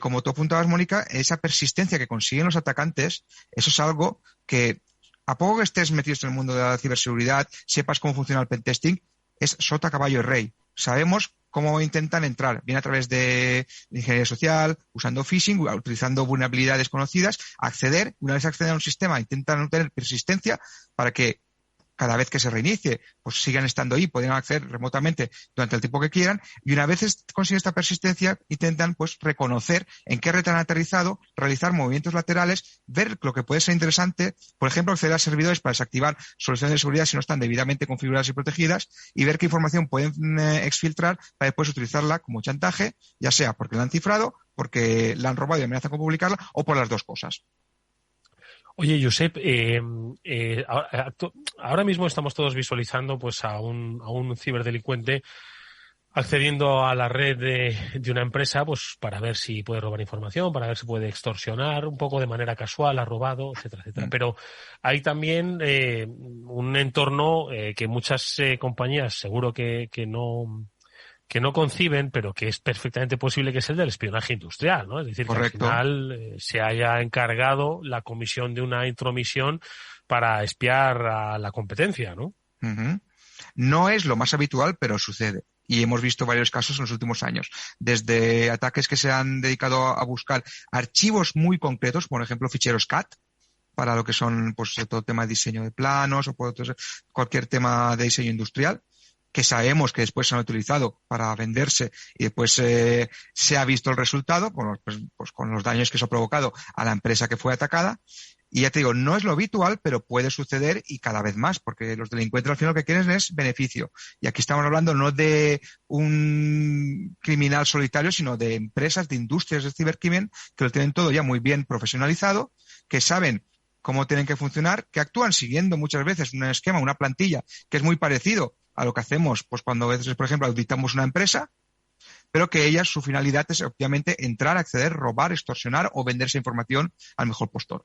como tú apuntabas, Mónica, esa persistencia que consiguen los atacantes, eso es algo que a poco que estés metido en el mundo de la ciberseguridad, sepas cómo funciona el pentesting, es sota, caballo y rey. Sabemos cómo intentan entrar, bien a través de ingeniería social, usando phishing, utilizando vulnerabilidades conocidas, acceder, una vez acceden a un sistema, intentan obtener persistencia para que cada vez que se reinicie, pues sigan estando ahí, pueden acceder remotamente durante el tiempo que quieran, y una vez consiguen esta persistencia, intentan pues reconocer en qué red han aterrizado, realizar movimientos laterales, ver lo que puede ser interesante, por ejemplo, acceder a servidores para desactivar soluciones de seguridad si no están debidamente configuradas y protegidas, y ver qué información pueden exfiltrar para después utilizarla como chantaje, ya sea porque la han cifrado, porque la han robado y amenazan con publicarla, o por las dos cosas. Oye, Josep, ahora mismo estamos todos visualizando pues a un ciberdelincuente accediendo a la red de una empresa pues para ver si puede robar información, para ver si puede extorsionar un poco de manera casual, ha robado, etcétera, etcétera. Pero hay también un entorno que muchas compañías seguro que no conciben, pero que es perfectamente posible, que es el del espionaje industrial, ¿no? Es decir, correcto, que al final se haya encargado la comisión de una intromisión para espiar a la competencia, ¿no? Uh-huh. No es lo más habitual, pero sucede. Y hemos visto varios casos en los últimos años. Desde ataques que se han dedicado a buscar archivos muy concretos, por ejemplo, ficheros CAT, para lo que son, pues, todo tema de diseño de planos o cualquier tema de diseño industrial, que sabemos que después se han utilizado para venderse y después se ha visto el resultado pues con los daños que eso ha provocado a la empresa que fue atacada. Y ya te digo, no es lo habitual, pero puede suceder y cada vez más, porque los delincuentes al final lo que quieren es beneficio. Y aquí estamos hablando no de un criminal solitario, sino de empresas, de industrias de cibercrimen que lo tienen todo ya muy bien profesionalizado, que saben cómo tienen que funcionar, que actúan siguiendo muchas veces un esquema, una plantilla que es muy parecido a lo que hacemos pues cuando a veces, por ejemplo, auditamos una empresa, pero que ellas, su finalidad es obviamente entrar, acceder, robar, extorsionar o vender esa información al mejor postor.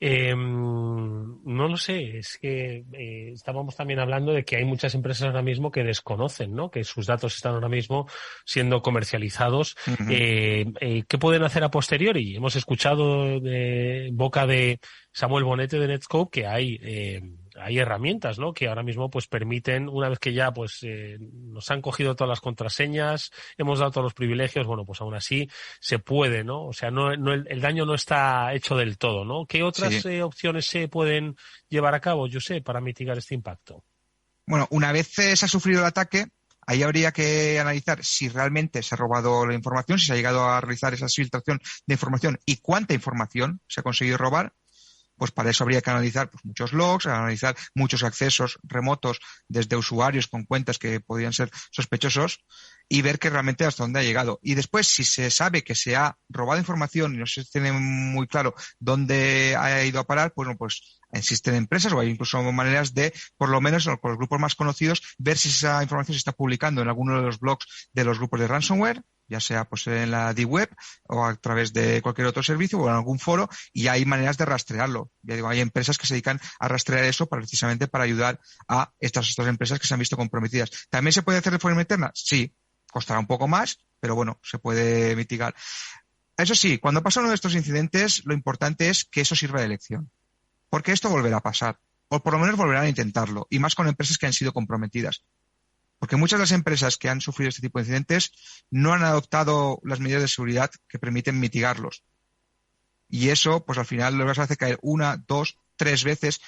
No lo sé, es que estábamos también hablando de que hay muchas empresas ahora mismo que desconocen, ¿no? Que sus datos están ahora mismo siendo comercializados. Uh-huh. ¿Qué pueden hacer a posteriori? Hemos escuchado de boca de Samuel Bonete de Netscope que hay herramientas, ¿no? Que ahora mismo pues permiten, una vez que ya pues nos han cogido todas las contraseñas, hemos dado todos los privilegios, bueno, pues aún así se puede, ¿no? O sea, no el daño no está hecho del todo, ¿no? ¿Qué otras opciones se pueden llevar a cabo, José, para mitigar este impacto? Bueno, una vez se ha sufrido el ataque, ahí habría que analizar si realmente se ha robado la información, si se ha llegado a realizar esa filtración de información y cuánta información se ha conseguido robar. pues para eso habría que analizar pues muchos logs, analizar muchos accesos remotos desde usuarios con cuentas que podrían ser sospechosos y ver que realmente hasta dónde ha llegado. Y después, si se sabe que se ha robado información y no se tiene muy claro dónde ha ido a parar, pues, pues existen empresas o hay incluso maneras de, por lo menos con los grupos más conocidos, ver si esa información se está publicando en alguno de los blogs de los grupos de ransomware, ya sea pues en la D-Web o a través de cualquier otro servicio o en algún foro, y hay maneras de rastrearlo. Ya digo, hay empresas que se dedican a rastrear eso precisamente para ayudar a estas empresas que se han visto comprometidas. ¿También se puede hacer de forma interna? Sí, costará un poco más, pero bueno, se puede mitigar. Eso sí, cuando pasa uno de estos incidentes, lo importante es que eso sirva de lección, porque esto volverá a pasar, o por lo menos volverán a intentarlo, y más con empresas que han sido comprometidas. Porque muchas de las empresas que han sufrido este tipo de incidentes no han adoptado las medidas de seguridad que permiten mitigarlos. Y eso, pues al final lo vas a hacer caer 1, 2, 3 veces.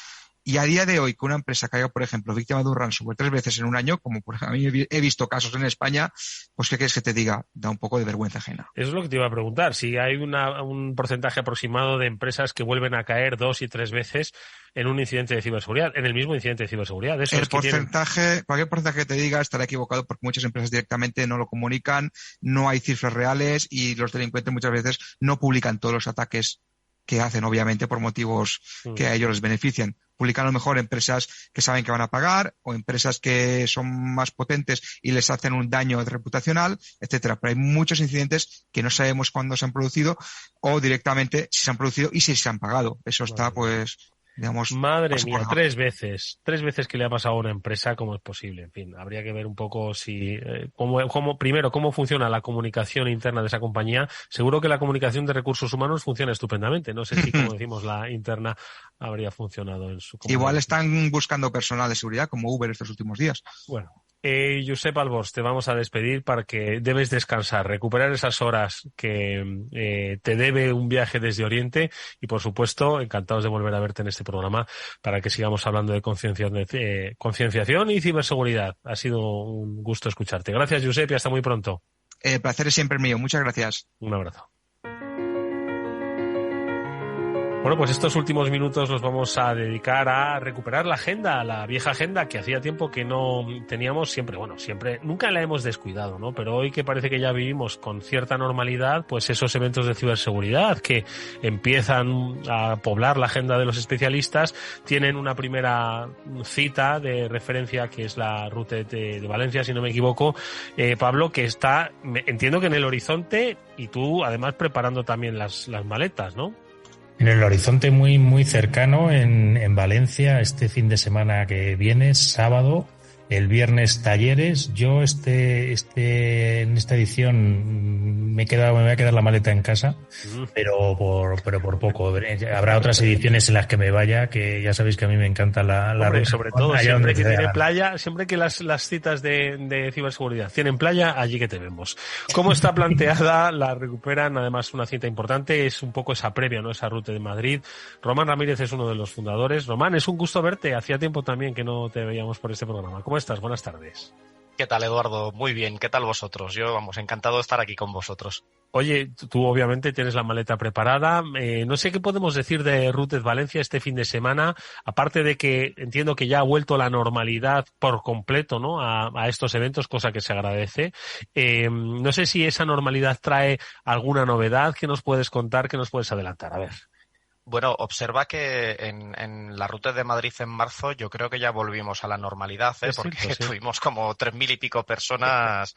Y a día de hoy, que una empresa caiga, por ejemplo, víctima de un ransomware 3 veces en un año, como por ejemplo, a mí he visto casos en España, pues ¿qué quieres que te diga? Da un poco de vergüenza ajena. Eso es lo que te iba a preguntar. Si hay un porcentaje aproximado de empresas que vuelven a caer 2 y 3 veces en un incidente de ciberseguridad, en el mismo incidente de ciberseguridad. Eso el porcentaje, cualquier porcentaje que te diga estará equivocado porque muchas empresas directamente no lo comunican, no hay cifras reales y los delincuentes muchas veces no publican todos los ataques que hacen, obviamente, por motivos que a ellos les benefician. Publican a lo mejor empresas que saben que van a pagar o empresas que son más potentes y les hacen un daño reputacional, etcétera. Pero hay muchos incidentes que no sabemos cuándo se han producido o directamente si se han producido y si se han pagado. Eso está, pues, digamos... Madre mía, 3 veces. 3 veces que le ha pasado a una empresa, ¿cómo es posible? En fin, habría que ver un poco si... primero, cómo funciona la comunicación interna de esa compañía. Seguro que la comunicación de recursos humanos funciona estupendamente. No sé si, como decimos, la interna habría funcionado en su comunicación. Igual están buscando personal de seguridad, como Uber estos últimos días. Bueno. Josep Albors, te vamos a despedir para que debes descansar, recuperar esas horas que te debe un viaje desde Oriente y, por supuesto, encantados de volver a verte en este programa para que sigamos hablando de concienciación y ciberseguridad. Ha sido un gusto escucharte. Gracias, Josep, y hasta muy pronto. El placer es siempre mío. Muchas gracias. Un abrazo. Bueno, pues estos últimos minutos los vamos a dedicar a recuperar la agenda, la vieja agenda que hacía tiempo que no teníamos siempre, nunca la hemos descuidado, ¿no? Pero hoy que parece que ya vivimos con cierta normalidad, pues esos eventos de ciberseguridad que empiezan a poblar la agenda de los especialistas tienen una primera cita de referencia que es la RUTE de Valencia, si no me equivoco, Pablo, que está, entiendo que en el horizonte y tú además preparando también las maletas, ¿no? En el horizonte muy, muy cercano, en Valencia, este fin de semana que viene, sábado, el viernes talleres. Yo en esta edición me voy a quedar la maleta en casa, pero por poco. Habrá otras ediciones en las que me vaya, que ya sabéis que a mí me encanta la ruta. Sobre todo, siempre que tiene playa, siempre que las citas de ciberseguridad tienen playa, allí que te vemos. ¿Cómo está planteada? La recuperan, además, una cita importante, es un poco esa previa, ¿no? Esa RUTE de Madrid. Román Ramírez es uno de los fundadores. Román, es un gusto verte. Hacía tiempo también que no te veíamos por este programa. ¿Cómo estás? Buenas tardes. ¿Qué tal, Eduardo? Muy bien. ¿Qué tal vosotros? Yo, encantado de estar aquí con vosotros. Oye, tú obviamente tienes la maleta preparada. No sé qué podemos decir de RUTE Valencia este fin de semana, aparte de que entiendo que ya ha vuelto la normalidad por completo, ¿no? A estos eventos, cosa que se agradece. No sé si esa normalidad trae alguna novedad que nos puedes contar, que nos puedes adelantar. A ver. Bueno, observa que en la RUTE de Madrid en marzo yo creo que ya volvimos a la normalidad, porque sí. Tuvimos como 3.000 y pico personas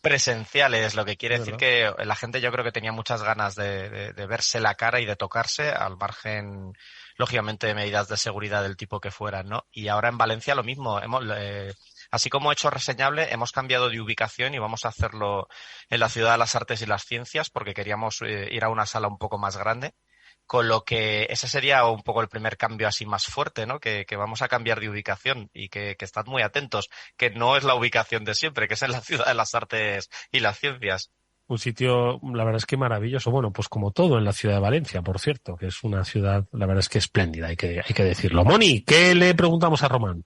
presenciales, lo que quiere decir que la gente yo creo que tenía muchas ganas de verse la cara y de tocarse, al margen, lógicamente, de medidas de seguridad del tipo que fueran, ¿no? Y ahora en Valencia lo mismo, así como hecho reseñable, hemos cambiado de ubicación y vamos a hacerlo en la Ciudad de las Artes y las Ciencias porque queríamos ir a una sala un poco más grande. Con lo que ese sería un poco el primer cambio así más fuerte, ¿no? Que vamos a cambiar de ubicación y que estad muy atentos, que no es la ubicación de siempre, que es en la Ciudad de las Artes y las Ciencias. Un sitio, la verdad es que maravilloso. Bueno, pues como todo en la ciudad de Valencia, por cierto, que es una ciudad, la verdad es que espléndida, hay que decirlo. Moni, ¿qué le preguntamos a Román?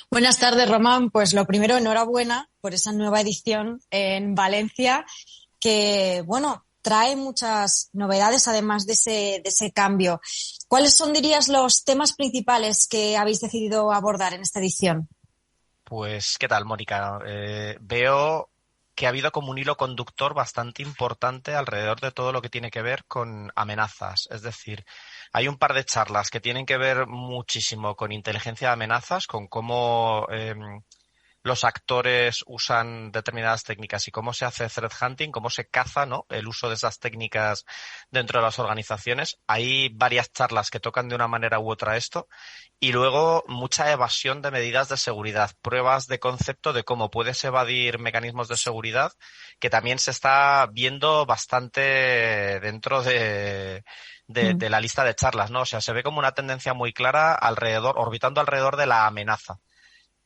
Buenas tardes, Román. Pues lo primero, enhorabuena por esa nueva edición en Valencia, que, bueno, trae muchas novedades además de ese cambio. ¿Cuáles son, dirías, los temas principales que habéis decidido abordar en esta edición? Pues, ¿qué tal, Mónica? Veo que ha habido como un hilo conductor bastante importante alrededor de todo lo que tiene que ver con amenazas. Es decir, hay un par de charlas que tienen que ver muchísimo con inteligencia de amenazas, con cómo los actores usan determinadas técnicas y cómo se hace threat hunting, cómo se caza, ¿no?, el uso de esas técnicas dentro de las organizaciones. Hay varias charlas que tocan de una manera u otra esto. Y luego mucha evasión de medidas de seguridad, pruebas de concepto de cómo puedes evadir mecanismos de seguridad, que también se está viendo bastante dentro de la lista de charlas, ¿no? O sea, se ve como una tendencia muy clara orbitando alrededor de la amenaza.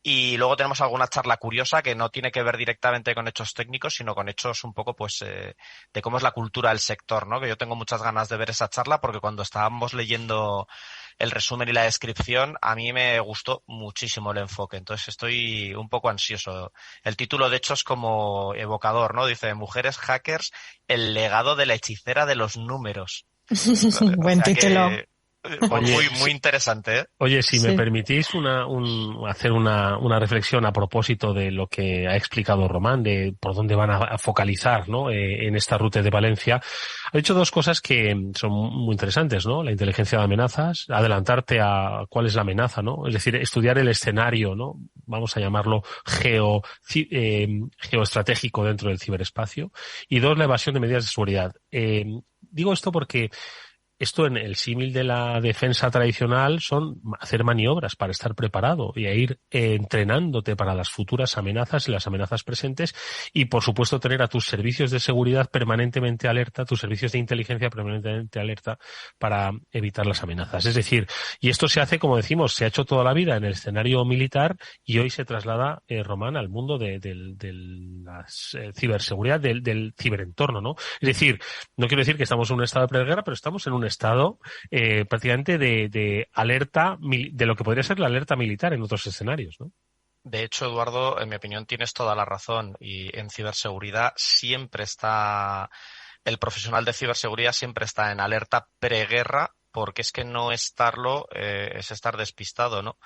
Y luego tenemos alguna charla curiosa que no tiene que ver directamente con hechos técnicos, sino con hechos un poco, pues, de cómo es la cultura del sector, ¿no? Que yo tengo muchas ganas de ver esa charla porque cuando estábamos leyendo el resumen y la descripción, a mí me gustó muchísimo el enfoque. Entonces estoy un poco ansioso. El título, de hecho, es como evocador, ¿no? Dice, Mujeres Hackers, el legado de la hechicera de los números. Buen título. Muy, muy interesante, ¿eh? Oye, si me permitís hacer una reflexión a propósito de lo que ha explicado Román, de por dónde van a focalizar, ¿no?, en esta ruta de Valencia. Ha dicho dos cosas que son muy interesantes, ¿no? La inteligencia de amenazas, adelantarte a cuál es la amenaza, ¿no? Es decir, estudiar el escenario, ¿no? Vamos a llamarlo geoestratégico dentro del ciberespacio. Y dos, la evasión de medidas de seguridad. Digo esto porque esto, en el símil de la defensa tradicional, son hacer maniobras para estar preparado y a ir entrenándote para las futuras amenazas y las amenazas presentes, y por supuesto tener a tus servicios de seguridad permanentemente alerta, tus servicios de inteligencia permanentemente alerta para evitar las amenazas. Es decir, y esto se hace, como decimos, se ha hecho toda la vida en el escenario militar y hoy se traslada, Román, al mundo de la ciberseguridad, del ciberentorno, ¿no? Es decir, no quiero decir que estamos en un estado de preguerra, pero estamos en un estado prácticamente de alerta, de lo que podría ser la alerta militar en otros escenarios, ¿no? De hecho, Eduardo, en mi opinión tienes toda la razón, y en ciberseguridad el profesional de ciberseguridad siempre está en alerta preguerra, porque es que no estarlo es estar despistado, ¿no?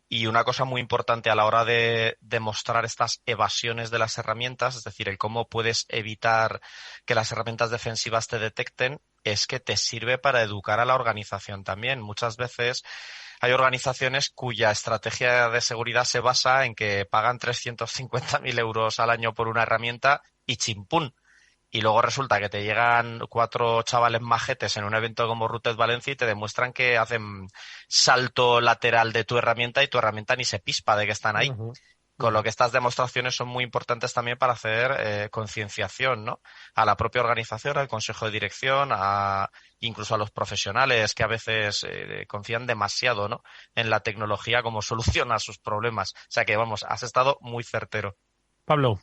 Y una cosa muy importante a la hora de demostrar estas evasiones de las herramientas, es decir, el cómo puedes evitar que las herramientas defensivas te detecten, es que te sirve para educar a la organización también. Muchas veces hay organizaciones cuya estrategia de seguridad se basa en que pagan 350.000 euros al año por una herramienta y chimpún. Y luego resulta que te llegan 4 chavales majetes en un evento como Routed Valencia y te demuestran que hacen salto lateral de tu herramienta y tu herramienta ni se pispa de que están ahí. Uh-huh. Con lo que estas demostraciones son muy importantes también para hacer concienciación, ¿no?, a la propia organización, al consejo de dirección, incluso a los profesionales que a veces confían demasiado, ¿no?, en la tecnología como solución a sus problemas. O sea que, vamos, has estado muy certero. Pablo.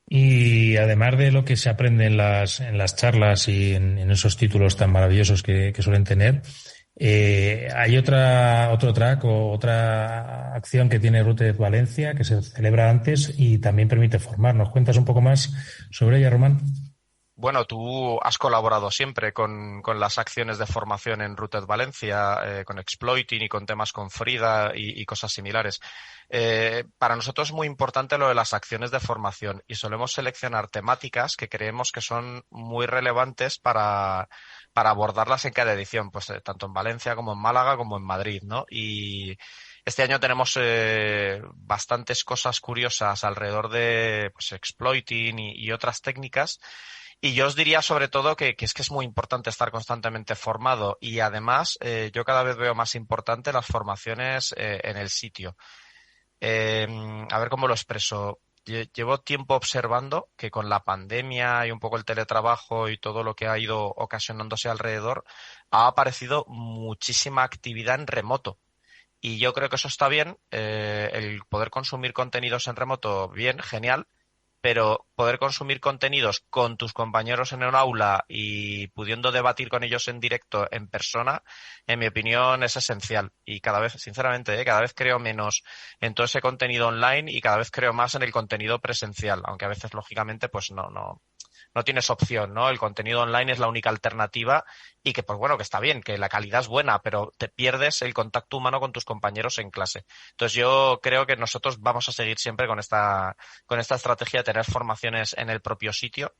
Y además de lo que se aprende en las charlas y en esos títulos tan maravillosos que suelen tener, hay otro track o otra acción que tiene Routed Valencia que se celebra antes y también permite formar. ¿Nos cuentas un poco más sobre ella, Román? Bueno, tú has colaborado siempre con las acciones de formación en Routed Valencia, con Exploiting y con temas con Frida y cosas similares. Para nosotros es muy importante lo de las acciones de formación y solemos seleccionar temáticas que creemos que son muy relevantes para abordarlas en cada edición, pues tanto en Valencia como en Málaga como en Madrid, ¿no? Y este año tenemos bastantes cosas curiosas alrededor de, pues, exploiting y otras técnicas. Y yo os diría sobre todo que es muy importante estar constantemente formado y además yo cada vez veo más importante las formaciones en el sitio. A ver cómo lo expreso. Llevo tiempo observando que con la pandemia y un poco el teletrabajo y todo lo que ha ido ocasionándose alrededor, ha aparecido muchísima actividad en remoto. Y yo creo que eso está bien, el poder consumir contenidos en remoto, bien, genial, pero poder consumir contenidos con tus compañeros en un aula y pudiendo debatir con ellos en directo, en persona, en mi opinión es esencial. Y cada vez, sinceramente, cada vez creo menos en todo ese contenido online y cada vez creo más en el contenido presencial, aunque a veces, lógicamente, pues no no tienes opción, ¿no? El contenido online es la única alternativa y que, pues bueno, que está bien, que la calidad es buena, pero te pierdes el contacto humano con tus compañeros en clase. Entonces yo creo que nosotros vamos a seguir siempre con esta estrategia de tener formaciones en el propio sitio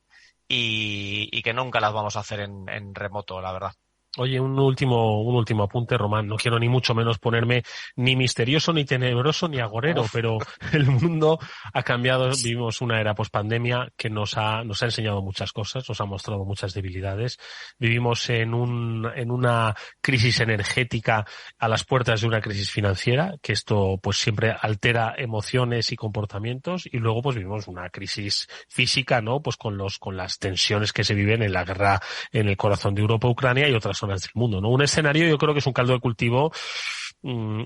y que nunca las vamos a hacer en remoto, la verdad. Oye, un último apunte, Román. No quiero ni mucho menos ponerme ni misterioso, ni tenebroso, ni agorero, pero el mundo ha cambiado. Vivimos una era pospandemia que nos ha enseñado muchas cosas, nos ha mostrado muchas debilidades. Vivimos en una crisis energética a las puertas de una crisis financiera, que esto pues siempre altera emociones y comportamientos, y luego pues vivimos una crisis física, ¿no? Pues con las tensiones que se viven en la guerra en el corazón de Europa, Ucrania y otras zonas del mundo, ¿no? Un escenario, yo creo que es un caldo de cultivo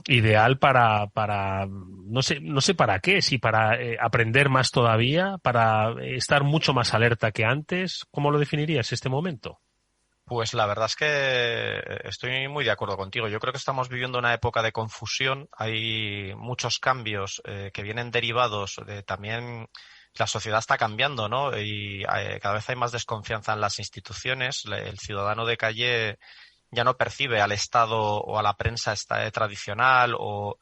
ideal para no sé para qué, si para aprender más todavía, para estar mucho más alerta que antes. ¿Cómo lo definirías este momento? Pues la verdad es que estoy muy de acuerdo contigo. Yo creo que estamos viviendo una época de confusión. Hay muchos cambios que vienen derivados de también. La sociedad está cambiando, ¿no? Y cada vez hay más desconfianza en las instituciones. El ciudadano de calle ya no percibe al Estado o a la prensa tradicional o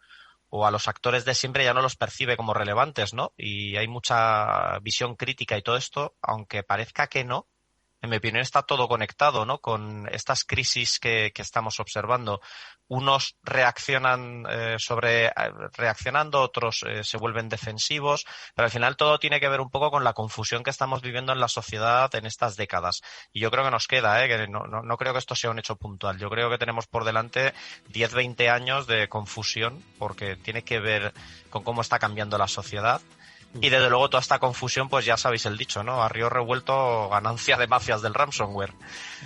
a los actores de siempre, ya no los percibe como relevantes, ¿no? Y hay mucha visión crítica y todo esto, aunque parezca que no. En mi opinión está todo conectado, ¿no? Con estas crisis que estamos observando. Unos reaccionan reaccionando, otros se vuelven defensivos, pero al final todo tiene que ver un poco con la confusión que estamos viviendo en la sociedad en estas décadas. Y yo creo que nos queda, que no creo que esto sea un hecho puntual. Yo creo que tenemos por delante 10, 20 años de confusión, porque tiene que ver con cómo está cambiando la sociedad. Y desde luego toda esta confusión, pues ya sabéis el dicho, ¿no? A río revuelto, ganancia de mafias del ransomware.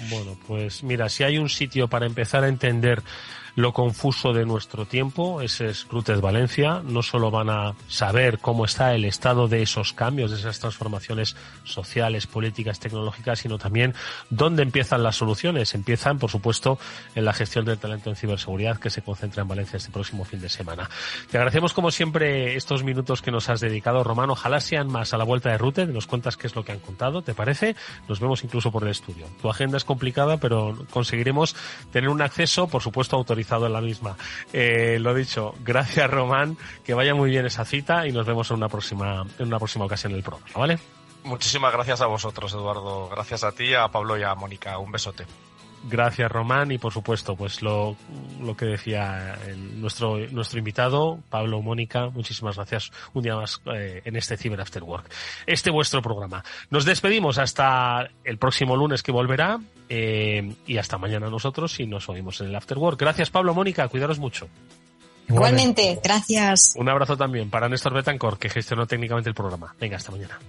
Bueno, pues mira, si hay un sitio para empezar a entender lo confuso de nuestro tiempo, ese es Rutes Valencia. No solo van a saber cómo está el estado de esos cambios, de esas transformaciones sociales, políticas, tecnológicas, sino también dónde empiezan las soluciones. Empiezan, por supuesto, en la gestión del talento en ciberseguridad, que se concentra en Valencia este próximo fin de semana. Te agradecemos, como siempre, estos minutos que nos has dedicado, Román. Ojalá sean más a la vuelta de Rutes. Nos cuentas qué es lo que han contado, ¿te parece? Nos vemos incluso por el estudio. Tu agenda es complicada, pero conseguiremos tener un acceso, por supuesto, autorizado en la misma. Lo dicho, gracias, Román, que vaya muy bien esa cita y nos vemos en una próxima ocasión del programa, ¿vale? Muchísimas gracias a vosotros, Eduardo. Gracias a ti, a Pablo y a Mónica. Un besote. Gracias, Román, y por supuesto, pues lo que decía nuestro invitado, Pablo, Mónica, muchísimas gracias un día más en este Cyber After Work, vuestro programa. Nos despedimos hasta el próximo lunes, que volverá, y hasta mañana nosotros, y nos oímos en el After Work. Gracias, Pablo, Mónica, cuidaros mucho. Igualmente, gracias. Un abrazo también para Néstor Betancor, que gestionó técnicamente el programa. Venga, hasta mañana.